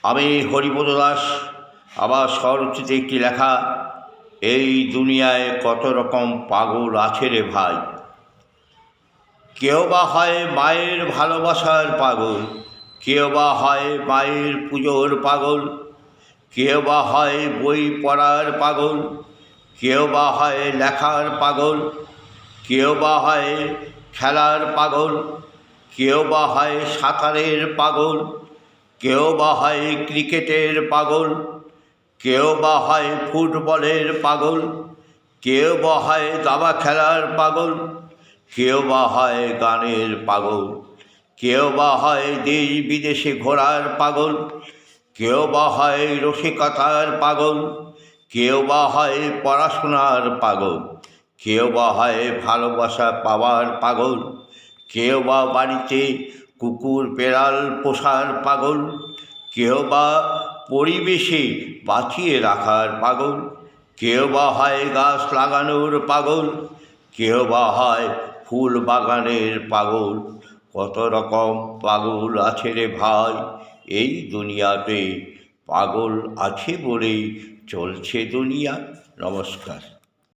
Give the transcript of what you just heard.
আমি হরিপদ দাস। আবার স্বরচিত একটি লেখা। এই দুনিয়ায় কত রকম পাগল আছে রে ভাই। কেউ বা হয় মায়ের ভালোবাসার পাগল, কেউ বা হয় মায়ের পুজোর পাগল, কেউ বা হয় বই পড়ার পাগল, কেউ বা হয় লেখার পাগল, কেউ বা হয় খেলার পাগল, কেউ বা হয় সাঁতারের পাগল, কেউ বা হয় ক্রিকেটের পাগল, কেউ বা হয় ফুটবলের পাগল, কেউ বা হয় দাবা খেলার পাগল, কেউ বা হয় গানের পাগল, কেউ বা হয় দেশ বিদেশে ঘোরার পাগল, কেউ বা হয় রসিকতার পাগল, কেউ বা হয় পড়াশোনার পাগল, কেউ বা হয় ভালোবাসা পাওয়ার পাগল, কেউ বা বাড়িতে কুকুর বেড়াল পোষার পাগল, কেউ বা পরিবেশে বাঁচিয়ে রাখার পাগল, কেউ বা হয় গাছ লাগানোর পাগল, কেউ বা হয় ফুল বাগানের পাগল। কত রকম পাগল আছে রে ভাই। এই দুনিয়াতে পাগল আছে বলেই চলছে দুনিয়া। নমস্কার।